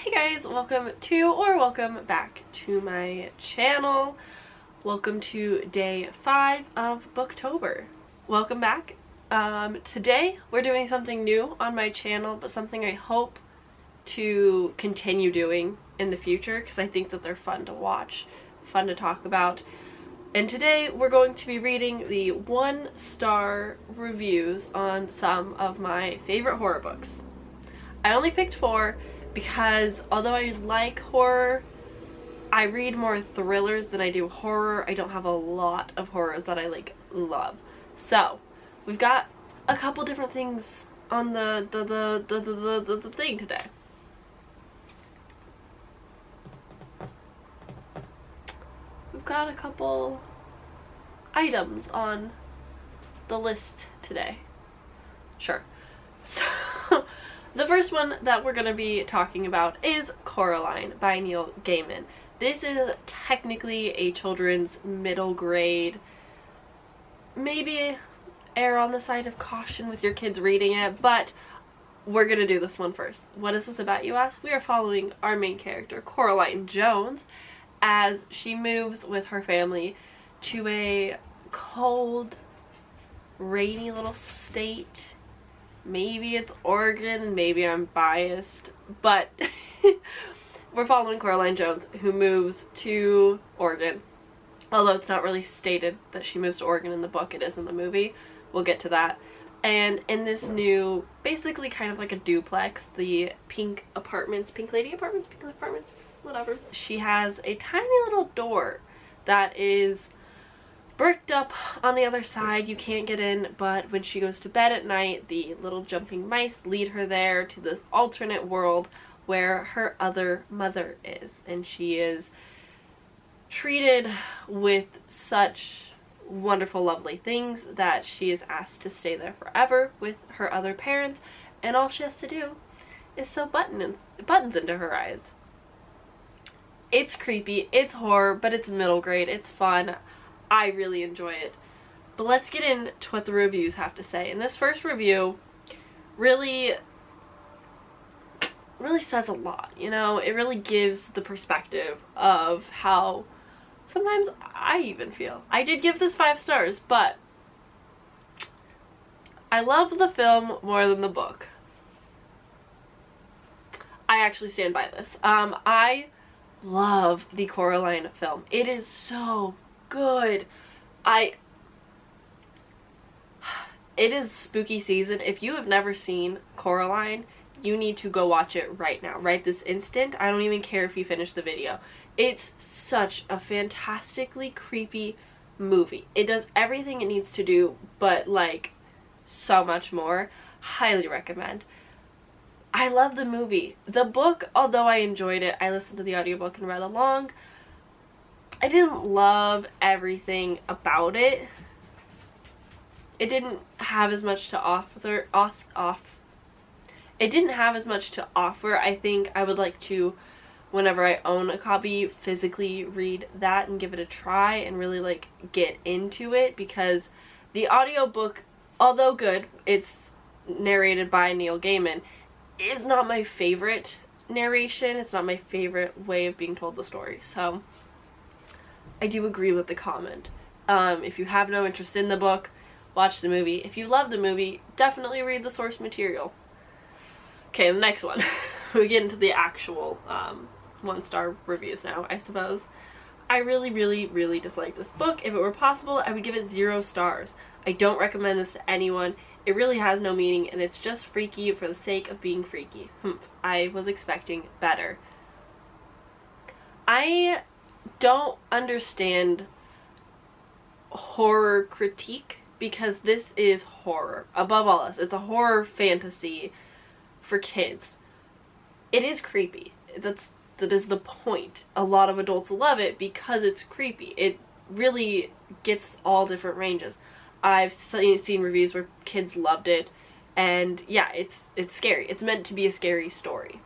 Hey guys, welcome back to my channel. Welcome to day 5 of Booktober. Welcome back. Today we're doing something new on my channel, but something I hope to continue doing in the future because I think that they're fun to watch, fun to talk about. And today we're going to be reading the 1-star reviews on some of my favorite horror books. I only picked 4 because although I like horror, I read more thrillers than I do horror. I don't have a lot of horrors that I love. So we've got a couple different things on the thing today. We've got a couple items on the list today. Sure. So the first one that we're going to be talking about is Coraline by Neil Gaiman. This is technically a children's middle grade. Maybe err on the side of caution with your kids reading it, but we're going to do this one first. What is this about, you ask? We are following our main character, Coraline Jones, as she moves with her family to a cold, rainy little state. Maybe it's Oregon, and maybe I'm biased, but we're following Coraline Jones, who moves to Oregon. Although it's not really stated that she moves to Oregon in the book, it is in the movie. We'll get to that. And in this new, basically kind of like a duplex, the pink lady apartments, whatever. She has a tiny little door that is bricked up on the other side. You can't get in, but when she goes to bed at night, the little jumping mice lead her there to this alternate world where her other mother is, and she is treated with such wonderful, lovely things that she is asked to stay there forever with her other parents, and all she has to do is sew buttons into her eyes. It's creepy, it's horror, but it's middle grade, it's fun. I really enjoy it. But let's get into what the reviews have to say. And this first review really says a lot, you know? It really gives the perspective of how sometimes I even feel. I did give this 5 stars, but I love the film more than the book. I actually stand by this. I love the Coraline film. It is so good. It is spooky season. If you have never seen Coraline, you need to go watch it right now, right this instant. I don't even care if you finish the video. It's such a fantastically creepy movie. It does everything it needs to do, but like so much more. Highly recommend. I love the movie. The book, although I enjoyed it, I listened to the audiobook and read along. I didn't love everything about it. It didn't have as much to offer. It didn't have as much to offer. I think I would like to, whenever I own a copy, physically read that and give it a try and really get into it, because the audiobook, although good, it's narrated by Neil Gaiman, is not my favorite narration. It's not my favorite way of being told the story. So I do agree with the comment. If you have no interest in the book, watch the movie. If you love the movie, definitely read the source material. Okay, the next one. We get into the actual 1-star reviews now, I suppose. I really dislike this book. If it were possible, I would give it 0 stars. I don't recommend this to anyone. It really has no meaning, and it's just freaky for the sake of being freaky. I was expecting better. I don't understand horror critique, because this is horror. Above all else, it's a horror fantasy for kids. It is creepy. That is the point. A lot of adults love it because it's creepy. It really gets all different ranges. I've seen reviews where kids loved it, and yeah, it's scary. It's meant to be a scary story.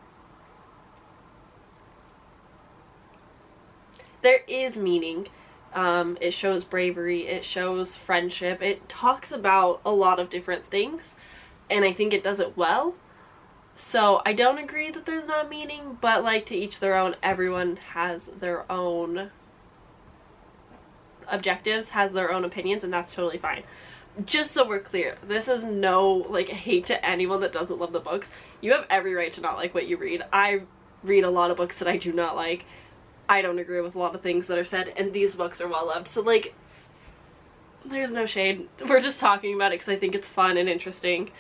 There is meaning. It shows bravery, it shows friendship, it talks about a lot of different things, and I think it does it well. So I don't agree that there's not meaning, but like, to each their own. Everyone has their own objectives, has their own opinions, and that's totally fine. Just so we're clear, this is no like hate to anyone that doesn't love the books. You have every right to not like what you read. I read a lot of books that I do not like. I don't agree with a lot of things that are said, and these books are well loved. So like, there's no shade. We're just talking about it because I think it's fun and interesting.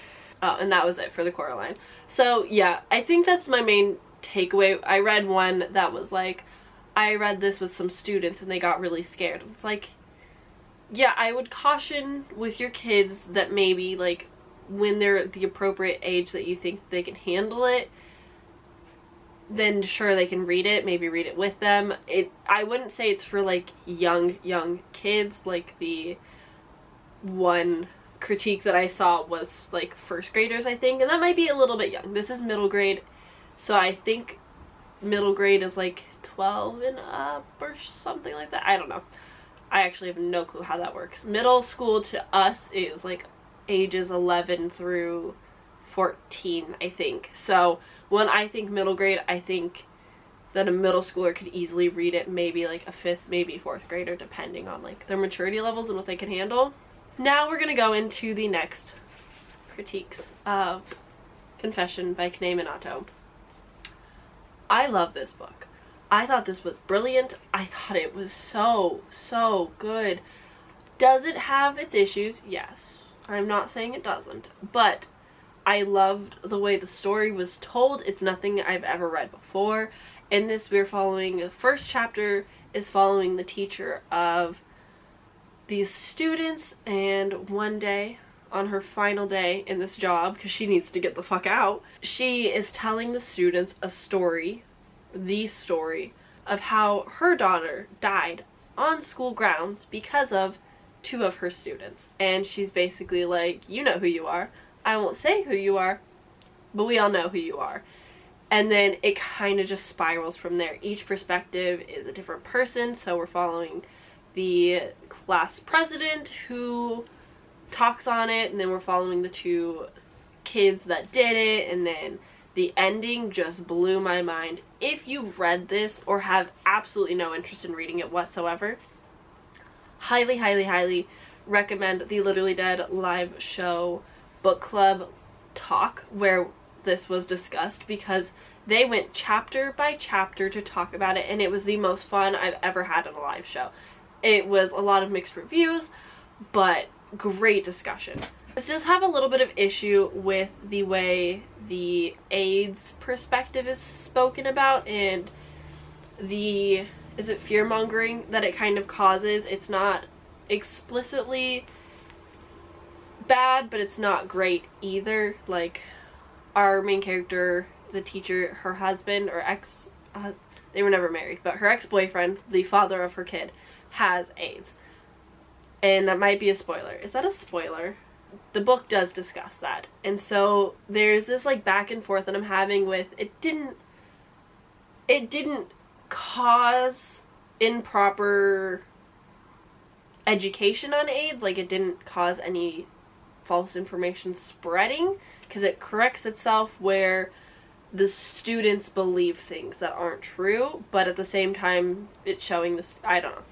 And that was it for the Coraline. So yeah, I think that's my main takeaway. I read one that was like, I read this with some students and they got really scared. It's like, yeah, I would caution with your kids that maybe like when they're at the appropriate age that you think they can handle it, then sure, they can read it, maybe read it with them. I wouldn't say it's for like young kids. Like, the one critique that I saw was like first graders, I think, and that might be a little bit young. This is middle grade, so I think middle grade is like 12 and up or something like that. I don't know. I actually have no clue how that works. Middle school to us is like ages 11 through 14, I think. So when I think middle grade, I think that a middle schooler could easily read it, maybe like a 5th, maybe 4th grader, depending on like their maturity levels and what they can handle. Now we're gonna go into the next critiques of Confession by Kane Minato. I love this book. I thought this was brilliant. I thought it was so good. Does it have its issues? Yes. I'm not saying it doesn't, but I loved the way the story was told. It's nothing I've ever read before. In this, we're following, the first chapter is following the teacher of these students, and one day, on her final day in this job, because she needs to get the fuck out, she is telling the students a story, the story, of how her daughter died on school grounds because of 2 of her students. And she's basically like, you know who you are. I won't say who you are, but we all know who you are. And then it kind of just spirals from there. Each perspective is a different person, so we're following the class president who talks on it, and then we're following the 2 kids that did it, and then the ending just blew my mind. If you've read this or have absolutely no interest in reading it whatsoever, highly recommend the Literally Dead live show book club talk where this was discussed, because they went chapter by chapter to talk about it, and it was the most fun I've ever had at a live show. It was a lot of mixed reviews, but great discussion. This does have a little bit of issue with the way the AIDS perspective is spoken about, and the, is it fear-mongering that it kind of causes? It's not explicitly bad, but it's not great either. Like, our main character, the teacher, her husband, or they were never married, but her ex-boyfriend, the father of her kid, has AIDS. And that might be a spoiler. Is that a spoiler? The book does discuss that. And so there's this like back and forth that I'm having with, it didn't cause improper education on AIDS. Like, it didn't cause any false information spreading, because it corrects itself where the students believe things that aren't true, but at the same time it's showing this, I don't know.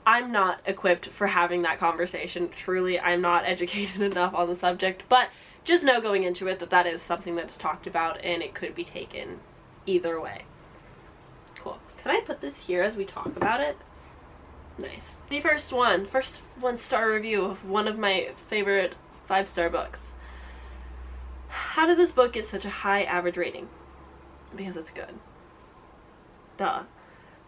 I'm not equipped for having that conversation. Truly, I'm not educated enough on the subject, but just know going into it that that is something that is talked about, and it could be taken either way. Cool. Can I put this here as we talk about it? Nice. The first 1-star review of one of my favorite 5-star books. How did this book get such a high average rating? Because it's good. Duh.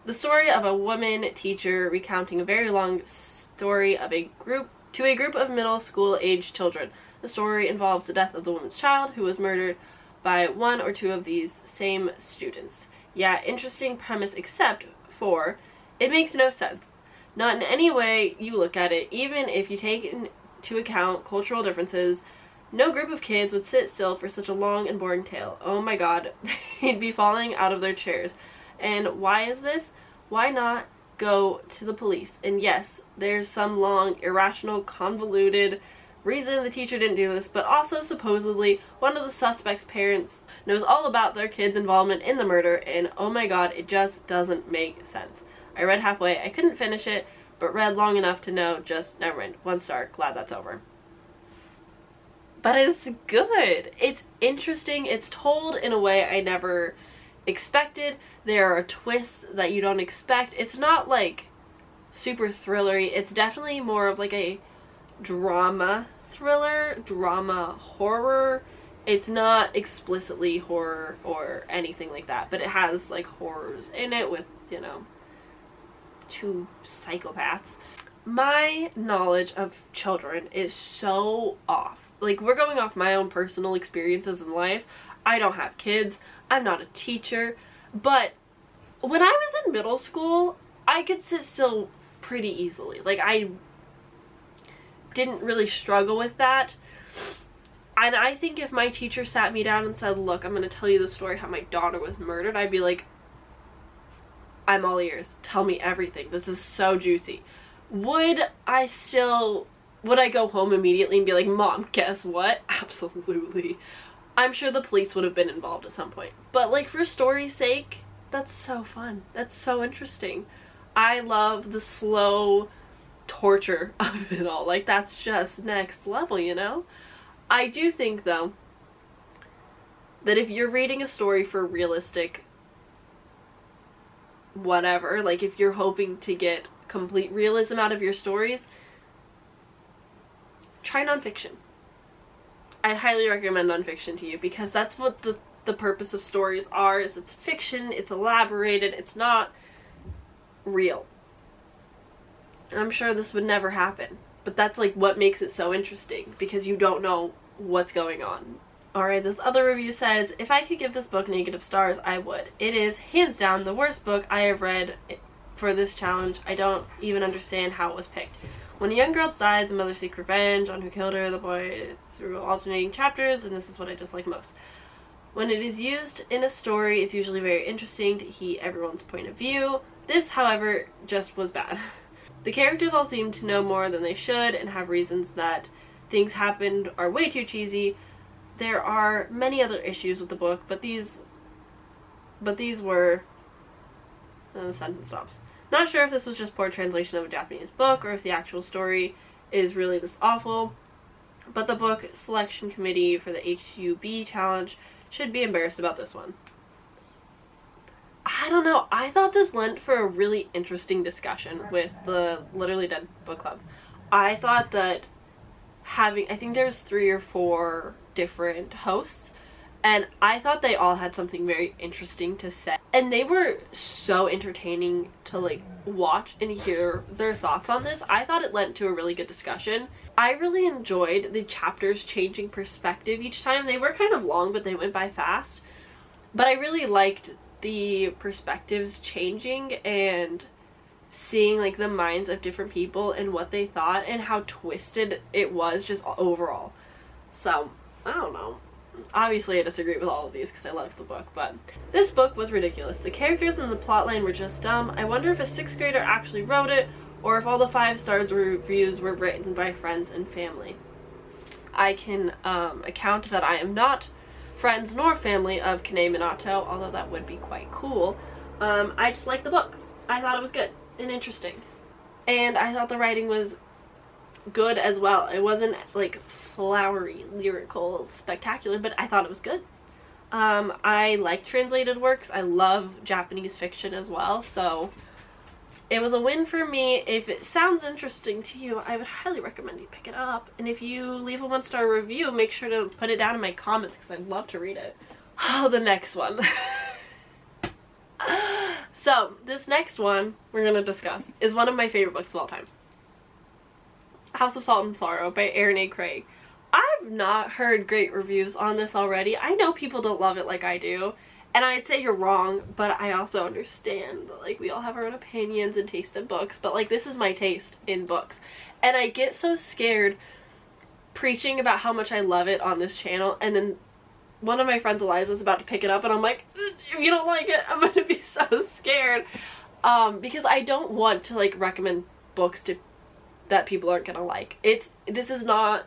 The story of a woman teacher recounting a very long story of a group of middle school aged children. The story involves the death of the woman's child, who was murdered by 1 or 2 of these same students. Yeah, interesting premise, except for it makes no sense. Not in any way you look at it, even if you take into account cultural differences. No group of kids would sit still for such a long and boring tale. Oh my god, they'd be falling out of their chairs. And why is this? Why not go to the police? And yes, there's some long, irrational, convoluted reason the teacher didn't do this, but also supposedly one of the suspect's parents knows all about their kid's involvement in the murder, and oh my god, it just doesn't make sense. I read halfway, I couldn't finish it, but read long enough to know just, never mind, 1 star, glad that's over. But it's good. It's interesting. It's told in a way I never expected. There are twists that you don't expect. It's not like super thrillery. It's definitely more of like a drama thriller, drama horror. It's not explicitly horror or anything like that, but it has like horrors in it with, you know, 2 psychopaths. My knowledge of children is so off. Like, we're going off my own personal experiences in life. I don't have kids. I'm not a teacher. But when I was in middle school, I could sit still pretty easily. Like, I didn't really struggle with that. And I think if my teacher sat me down and said, look, I'm going to tell you the story how my daughter was murdered, I'd be like, I'm all ears. Tell me everything. This is so juicy. Would I go home immediately and be like, Mom, guess what? Absolutely. I'm sure the police would have been involved at some point. But like, for story's sake, that's so fun. That's so interesting. I love the slow torture of it all. Like, that's just next level, you know? I do think, though, that if you're reading a story for realistic whatever, like if you're hoping to get complete realism out of your stories, try nonfiction. I'd highly recommend nonfiction to you, because that's what the purpose of stories are, is it's fiction, it's elaborated, it's not real. I'm sure this would never happen, but that's like what makes it so interesting, because you don't know what's going on. Alright, this other review says, if I could give this book negative stars, I would. It is, hands down, the worst book I have read for this challenge. I don't even understand how it was picked. When a young girl died, the mother seeks revenge on who killed her, the boy through alternating chapters, and this is what I dislike most. When it is used in a story, it's usually very interesting to hear everyone's point of view. This, however, just was bad. The characters all seem to know more than they should and have reasons that things happened are way too cheesy. There are many other issues with the book, but these were... the sentence stops. Not sure if this was just poor translation of a Japanese book or if the actual story is really this awful, but the book selection committee for the HUB challenge should be embarrassed about this one. I don't know. I thought this lent for a really interesting discussion with the Literally Dead book club. I thought that I think there's 3 or 4 different hosts, and I thought they all had something very interesting to say. And they were so entertaining to like watch and hear their thoughts on this. I thought it lent to a really good discussion. I really enjoyed the chapters changing perspective each time. They were kind of long, but they went by fast. But I really liked the perspectives changing and seeing like the minds of different people and what they thought and how twisted it was just overall. So, I don't know. Obviously I disagree with all of these because I loved the book, but this book was ridiculous. The characters and the plotline were just dumb. I wonder if a 6th grader actually wrote it, or if all the 5-star reviews were written by friends and family. I can account that I am not friends nor family of Kane Minato, although that would be quite cool. I just liked the book. I thought it was good and interesting. And I thought the writing was good as well. It wasn't like flowery, lyrical, spectacular, but I thought it was good. I like translated works. I love Japanese fiction as well, so it was a win for me. If it sounds interesting to you, I would highly recommend you pick it up. And if you leave a 1-star review, make sure to put it down in my comments because I'd love to read it. Oh, the next one. So, this next one we're going to discuss is one of my favorite books of all time. House of Salt and Sorrow by Erin A. Craig. I've not heard great reviews on this already. I know people don't love it like I do, and I'd say you're wrong, but I also understand that like we all have our own opinions and taste in books, but like this is my taste in books. And I get so scared preaching about how much I love it on this channel, and then one of my friends, Eliza's about to pick it up, and I'm like, if you don't like it, I'm gonna be so scared. Because I don't want to like recommend books that people aren't gonna like. This is not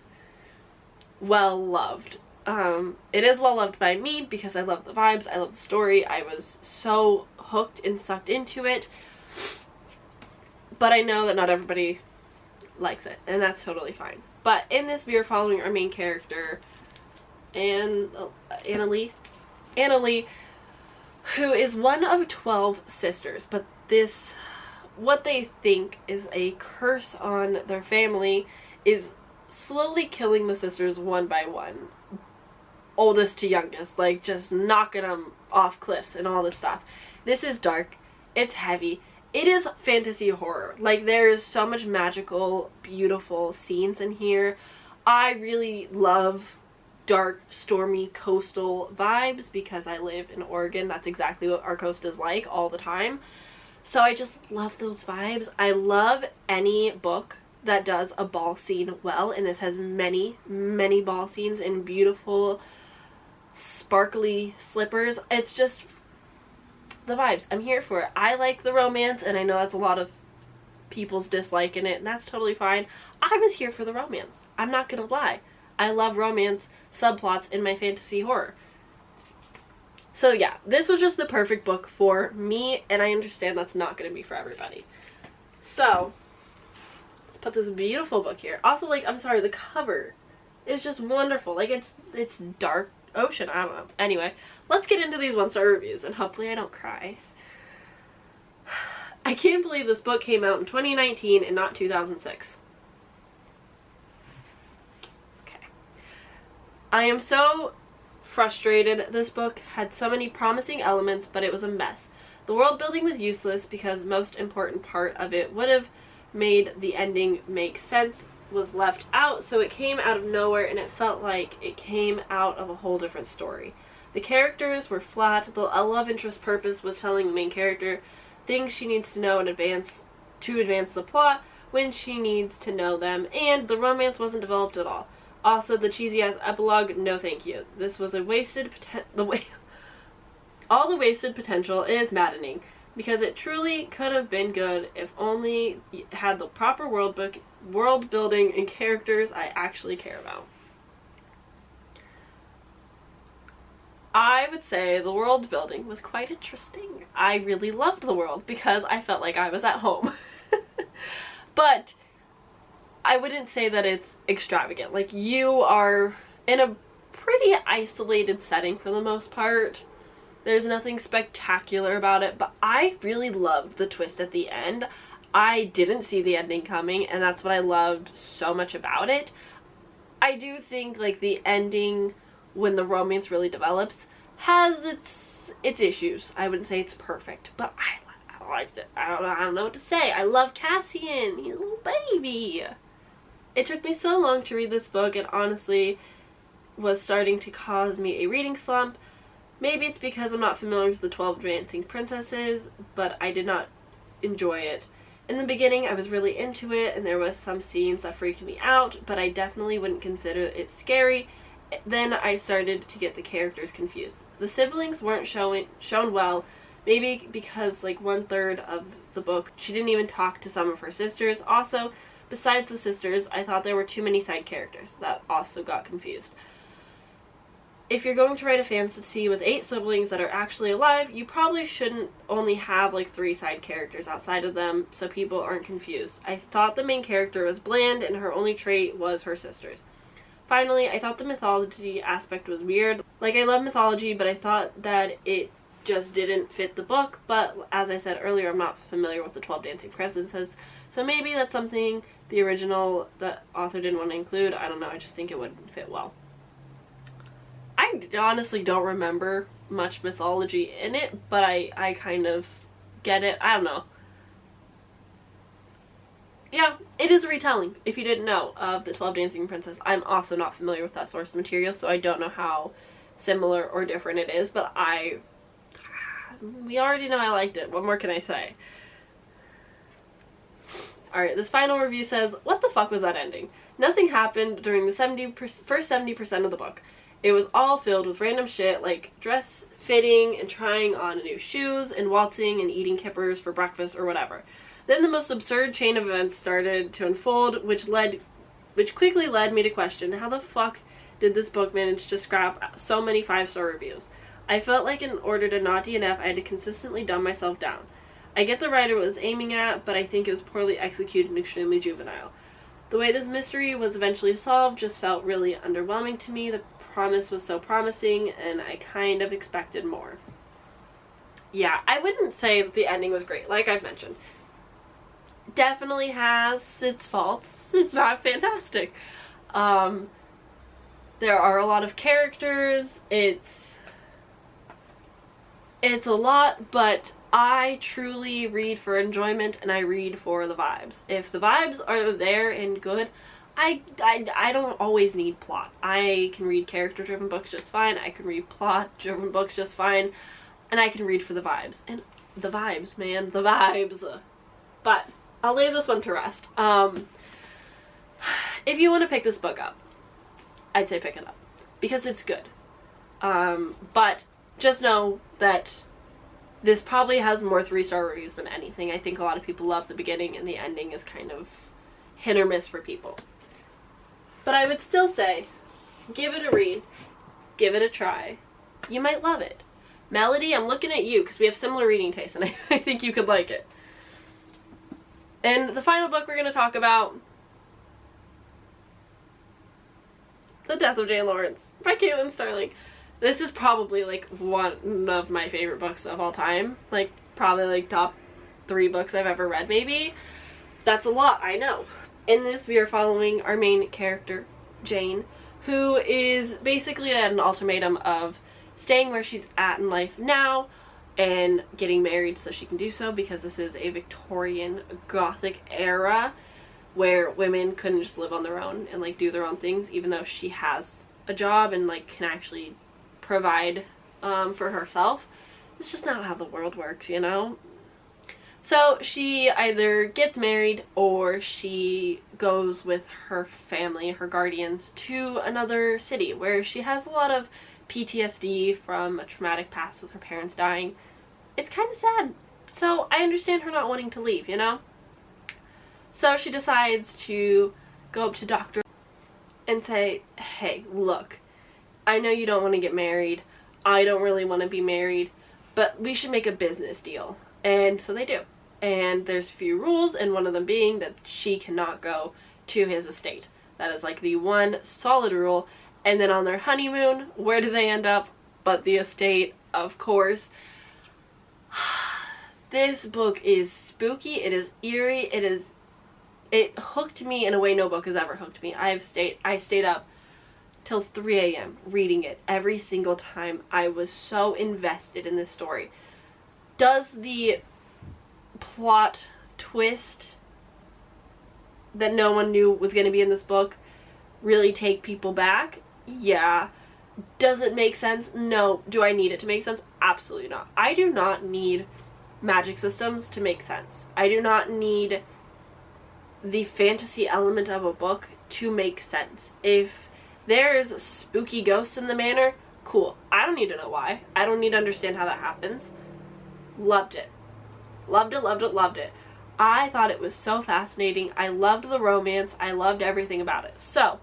well loved. It is well loved by me because I love the vibes, I love the story, I was so hooked and sucked into it. But I know that not everybody likes it, and that's totally fine. But in this, we are following our main character, Anna Lee, who is one of 12 sisters. But this, what they think is a curse on their family, is slowly killing the sisters one by one. Oldest to youngest, like just knocking them off cliffs and all this stuff. This is dark, it's heavy, it is fantasy horror. Like, there is so much magical, beautiful scenes in here. I really love dark, stormy, coastal vibes because I live in Oregon. That's exactly what our coast is like all the time. So I just love those vibes. I love any book that does a ball scene well, and this has many, many ball scenes in beautiful, sparkly slippers. It's just the vibes. I'm here for it. I like the romance, and I know that's a lot of people's dislike in it, and that's totally fine. I was here for the romance. I'm not gonna lie. I love romance subplots in my fantasy horror. So yeah, this was just the perfect book for me, and I understand that's not gonna be for everybody. So let's put this beautiful book here. Also, like, I'm sorry, the cover is just wonderful. Like, it's dark ocean, I don't know. Anyway, let's get into these 1-star reviews, and hopefully I don't cry. I can't believe this book came out in 2019 and not 2006. Okay. I am so frustrated. This book had so many promising elements, but it was a mess. The world building was useless because the most important part of it would have made the ending make sense was left out, so it came out of nowhere and it felt like it came out of a whole different story. The characters were flat. The love interest purpose was telling the main character things she needs to know in advance to advance the plot when she needs to know them, and the romance wasn't developed at all. Also, the cheesy ass epilogue, no thank you. This was a wasted all the wasted potential is maddening because it truly could have been good if only it had the proper world building and characters I actually care about. I would say the world building was quite interesting. I really loved the world because I felt like I was at home. But I wouldn't say that it's extravagant. Like, you are in a pretty isolated setting for the most part. There's nothing spectacular about it, but I really loved the twist at the end. I didn't see the ending coming, and that's what I loved so much about it. I do think, like, the ending, when the romance really develops, has its issues. I wouldn't say it's perfect, but I liked it. I don't know what to say. I love Cassian. He's a little baby. It took me so long to read this book, and honestly was starting to cause me a reading slump. Maybe it's because I'm not familiar with the 12 Dancing Princesses, but I did not enjoy it. In the beginning, I was really into it, and there was some scenes that freaked me out, but I definitely wouldn't consider it scary. Then I started to get the characters confused. The siblings weren't shown well, maybe because, like, 1/3 of the book, she didn't even talk to some of her sisters. Also, besides the sisters, I thought there were too many side characters. That also got confused. If you're going to write a fantasy with 8 siblings that are actually alive, you probably shouldn't only have like 3 side characters outside of them so people aren't confused. I thought the main character was bland and her only trait was her sisters. Finally, I thought the mythology aspect was weird. Like, I love mythology, but I thought that it just didn't fit the book. But as I said earlier, I'm not familiar with the 12 Dancing Princesses, so maybe that's something the original, the author didn't want to include. I don't know, I just think it wouldn't fit well. I honestly don't remember much mythology in it, but I kind of get it. I don't know. Yeah, it is a retelling, if you didn't know, of the 12 Dancing Princesses. I'm also not familiar with that source material, so I don't know how similar or different it is, but we already know I liked it. What more can I say? Alright, this final review says, what the fuck was that ending? Nothing happened during the first 70% of the book. It was all filled with random shit like dress fitting and trying on new shoes and waltzing and eating kippers for breakfast or whatever. Then the most absurd chain of events started to unfold, which quickly led me to question how the fuck did this book manage to scrap so many 5-star reviews. I felt like in order to not DNF, I had to consistently dumb myself down. I get the writer was aiming at, but I think it was poorly executed and extremely juvenile. The way this mystery was eventually solved just felt really underwhelming to me. The promise was so promising, and I kind of expected more. Yeah, I wouldn't say that the ending was great, like I've mentioned. Definitely has its faults. It's not fantastic. There are a lot of characters. It's a lot, but I truly read for enjoyment and I read for the vibes. If the vibes are there and good, I don't always need plot. I can read character-driven books just fine. I can read plot-driven books just fine. And I can read for the vibes. And the vibes, man. The vibes. But I'll lay this one to rest. If you want to pick this book up, I'd say pick it up. Because it's good. But just know that this probably has more 3-star reviews than anything. I think a lot of people love the beginning and the ending is kind of hit or miss for people. But I would still say, give it a read. Give it a try. You might love it. Melody, I'm looking at you because we have similar reading tastes and I think you could like it. And the final book we're going to talk about, The Death of Jane Lawrence by Caitlin Starling. This is probably like one of my favorite books of all time. Like probably like top 3 books I've ever read maybe. That's a lot, I know. In this we are following our main character, Jane, who is basically at an ultimatum of staying where she's at in life now and getting married so she can do so, because this is a Victorian Gothic era where women couldn't just live on their own and like do their own things, even though she has a job and like can actually provide for herself. It's just not how the world works, you know? So she either gets married or she goes with her family, her guardians, to another city where she has a lot of PTSD from a traumatic past with her parents dying. It's kind of sad. So I understand her not wanting to leave, you know? So she decides to go up to Dr. and say, hey, look, I know you don't want to get married. I don't really want to be married, but we should make a business deal. And so they do. And there's a few rules, and one of them being that she cannot go to his estate. That is like the one solid rule. And then on their honeymoon, where do they end up? But the estate, of course. This book is spooky. It is eerie. It hooked me in a way no book has ever hooked me. I stayed up till 3 a.m. reading it every single time. I was so invested in this story. Does the plot twist that no one knew was going to be in this book really take people back? Yeah. Does it make sense? No. Do I need it to make sense? Absolutely not. I do not need magic systems to make sense. I do not need the fantasy element of a book to make sense. If there's spooky ghosts in the manor, cool. I don't need to know why. I don't need to understand how that happens. Loved it. Loved it, loved it, loved it. I thought it was so fascinating. I loved the romance. I loved everything about it. So,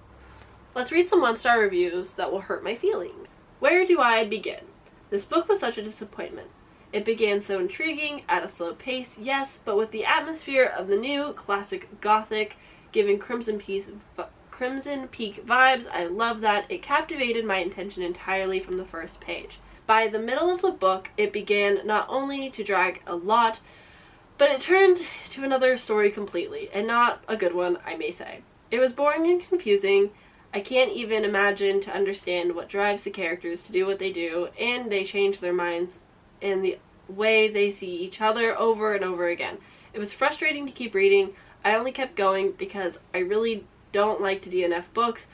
let's read some 1-star reviews that will hurt my feelings. Where do I begin? This book was such a disappointment. It began so intriguing, at a slow pace, yes, but with the atmosphere of the new classic Gothic, giving Crimson Peak vibes. I love that. It captivated my attention entirely from the first page. By the middle of the book, it began not only to drag a lot, but it turned to another story completely, and not a good one, I may say. It was boring and confusing. I can't even imagine to understand what drives the characters to do what they do, and they change their minds in the way they see each other over and over again. It was frustrating to keep reading. I only kept going because I really don't like to DNF books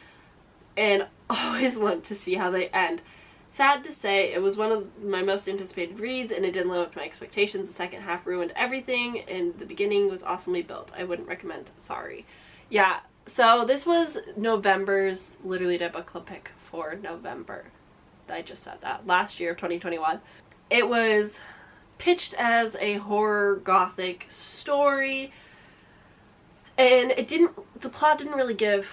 and always want to see how they end. Sad to say, it was one of my most anticipated reads and it didn't live up to my expectations. The second half ruined everything and the beginning was awesomely built. I wouldn't recommend. Sorry. Yeah, so this was November's Literally Dead Book Club pick for November. I just said that. Last year of 2021. It was pitched as a horror gothic story and the plot didn't really give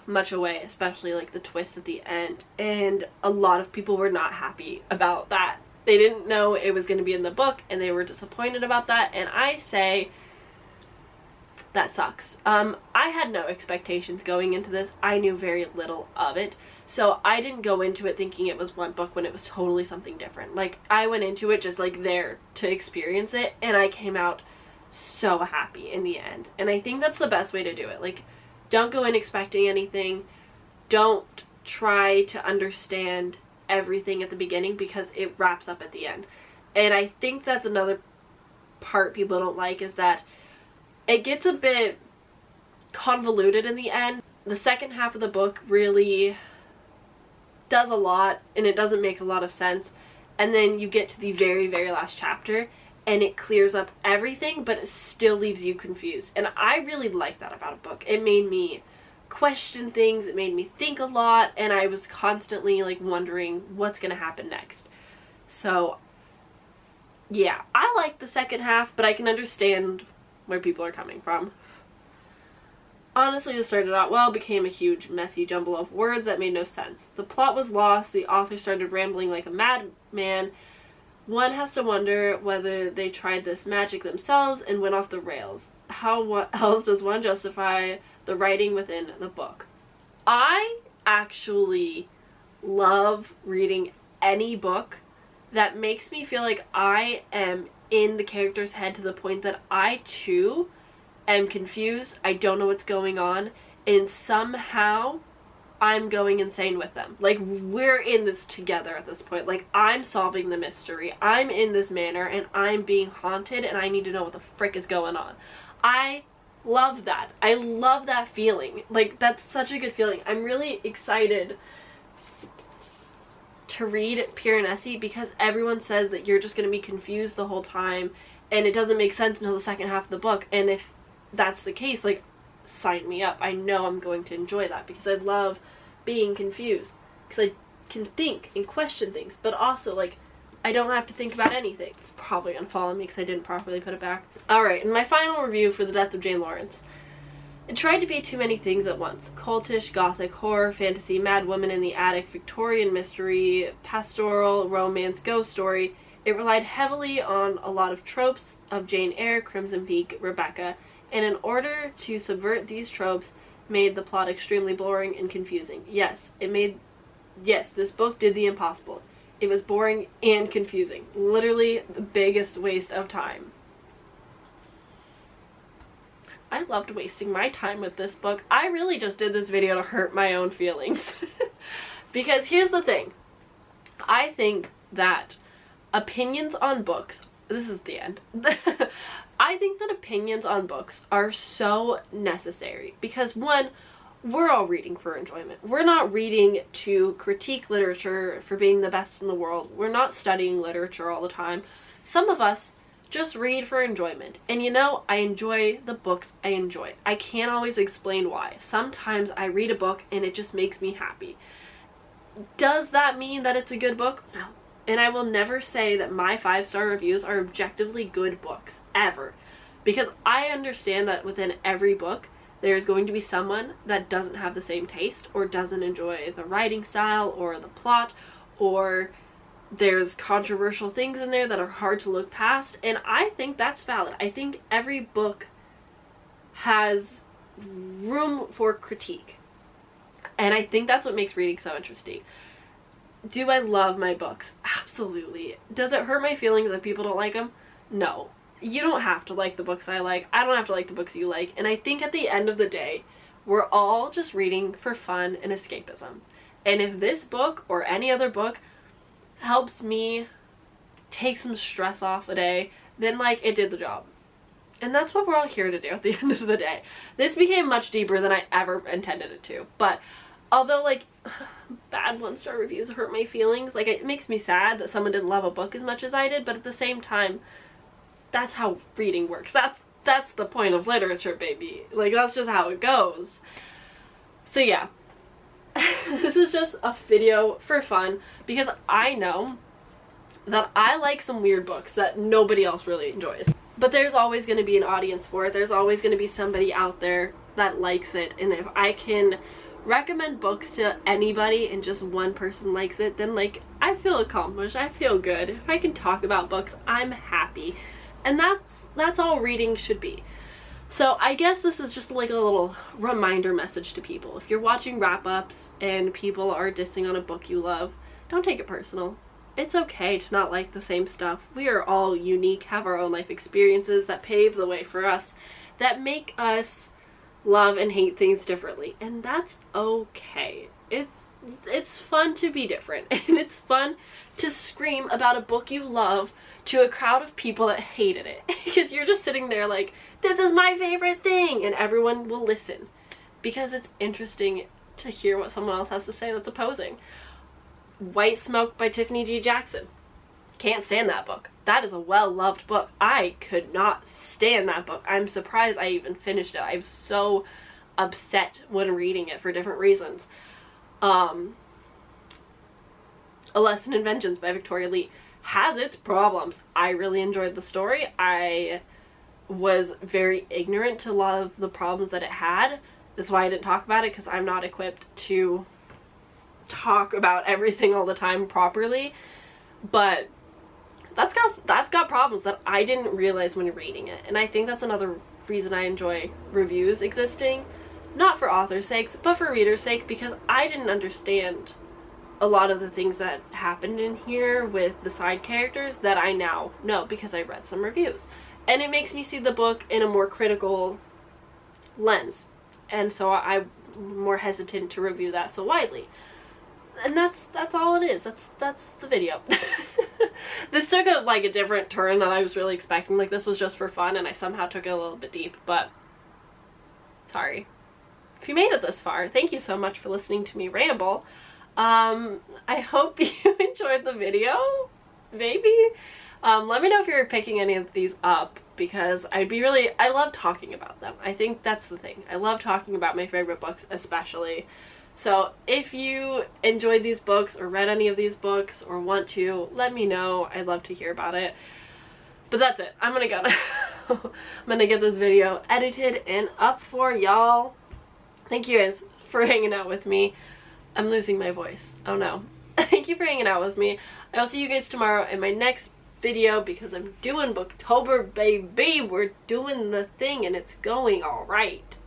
much away, especially like the twist at the end, and a lot of people were not happy about that. They didn't know it was going to be in the book, and they were disappointed about that, and I say that sucks. I had no expectations going into this. I knew very little of it, so I didn't go into it thinking it was one book when it was totally something different. Like, I went into it just like there to experience it, and I came out so happy in the end. And I think that's the best way to do it. Like, don't go in expecting anything. Don't try to understand everything at the beginning, because it wraps up at the end. And I think that's another part people don't like, is that it gets a bit convoluted in the end. The second half of the book really does a lot, and it doesn't make a lot of sense. And then you get to the very, very last chapter, and it clears up everything, but it still leaves you confused. And I really like that about a book. It made me question things, it made me think a lot, and I was constantly like wondering what's gonna happen next. So yeah, I like the second half, but I can understand where people are coming from. Honestly, this started out well, became a huge messy jumble of words that made no sense. The plot was lost, the author started rambling like a madman. One has to wonder whether they tried this magic themselves and went off the rails. How else does one justify the writing within the book? I actually love reading any book that makes me feel like I am in the character's head to the point that I too am confused, I don't know what's going on, and somehow I'm going insane with them. Like, we're in this together at this point. Like, I'm solving the mystery, I'm in this manor, and I'm being haunted, and I need to know what the frick is going on. I love that. I love that feeling. Like, that's such a good feeling. I'm really excited to read Piranesi, because everyone says that you're just going to be confused the whole time, and it doesn't make sense until the second half of the book. And if that's the case, like, sign me up. I know I'm going to enjoy that, because I love being confused, because I can think and question things, but also, like, I don't have to think about anything. It's probably unfollowing me because I didn't properly put it back. Alright, and my final review for The Death of Jane Lawrence. It tried to be too many things at once. Cultish, gothic, horror, fantasy, mad woman in the attic, Victorian mystery, pastoral, romance, ghost story. It relied heavily on a lot of tropes of Jane Eyre, Crimson Peak, Rebecca, and in order to subvert these tropes, made the plot extremely boring and confusing. Yes, this book did the impossible. It was boring and confusing. Literally the biggest waste of time. I loved wasting my time with this book. I really just did this video to hurt my own feelings. Because here's the thing. I think that opinions on books, this is the end. I think that opinions on books are so necessary, because one, we're all reading for enjoyment. We're not reading to critique literature for being the best in the world. We're not studying literature all the time. Some of us just read for enjoyment. And you know, I enjoy the books I enjoy. I can't always explain why. Sometimes I read a book and it just makes me happy. Does that mean that it's a good book? No. And I will never say that my 5-star reviews are objectively good books, ever. Because I understand that within every book, there's going to be someone that doesn't have the same taste, or doesn't enjoy the writing style, or the plot, or there's controversial things in there that are hard to look past, and I think that's valid. I think every book has room for critique, and I think that's what makes reading so interesting. Do I love my books? Absolutely. Does it hurt my feelings that people don't like them? No. You don't have to like the books I like. I don't have to like the books you like. And I think at the end of the day, we're all just reading for fun and escapism. And if this book or any other book helps me take some stress off a day, then, like, it did the job. And that's what we're all here to do at the end of the day. This became much deeper than I ever intended it to. But although, like, bad 1-star reviews hurt my feelings, like, it makes me sad that someone didn't love a book as much as I did, but at the same time, that's how reading works. That's the point of literature, baby. Like, that's just how it goes. So yeah, this is just a video for fun, because I know that I like some weird books that nobody else really enjoys. But there's always going to be an audience for it. There's always going to be somebody out there that likes it. And if I can recommend books to anybody and just one person likes it, then like I feel accomplished. I feel good. If I can talk about books, I'm happy. And that's all reading should be. So I guess this is just like a little reminder message to people. If you're watching wrap-ups and people are dissing on a book you love, don't take it personal. It's okay to not like the same stuff. We are all unique, have our own life experiences that pave the way for us, that make us love and hate things differently. And that's okay. It's fun to be different. And it's fun to scream about a book you love to a crowd of people that hated it. Because you're just sitting there like, this is my favorite thing! And everyone will listen. Because it's interesting to hear what someone else has to say that's opposing. White Smoke by Tiffany G. Jackson. Can't stand that book. That is a well-loved book. I could not stand that book. I'm surprised I even finished it. I was so upset when reading it for different reasons. A Lesson in Vengeance by Victoria Lee has its problems. I really enjoyed the story. I was very ignorant to a lot of the problems that it had. That's why I didn't talk about it, because I'm not equipped to talk about everything all the time properly. But that's got problems that I didn't realize when reading it. And I think that's another reason I enjoy reviews existing. Not for authors' sakes, but for readers' sake, because I didn't understand a lot of the things that happened in here with the side characters that I now know because I read some reviews. And it makes me see the book in a more critical lens. And so I'm more hesitant to review that so widely. And that's all it is. That's the video. This took a different turn than I was really expecting. Like, this was just for fun and I somehow took it a little bit deep, but sorry. If you made it this far, thank you so much for listening to me ramble. I hope you enjoyed the video, maybe. Let me know if you're picking any of these up, because I love talking about them. I think that's the thing. I love talking about my favorite books, especially. So if you enjoyed these books or read any of these books or want to, let me know. I'd love to hear about it. But that's it. I'm gonna go. I'm gonna get this video edited and up for y'all. Thank you guys for hanging out with me. I'm losing my voice. Oh no. Thank you for hanging out with me. I'll see you guys tomorrow in my next video, because I'm doing Booktober, baby. We're doing the thing and it's going alright.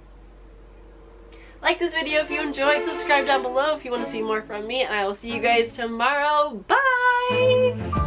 Like this video if you enjoyed. Subscribe down below if you want to see more from me. And I will see you guys tomorrow. Bye!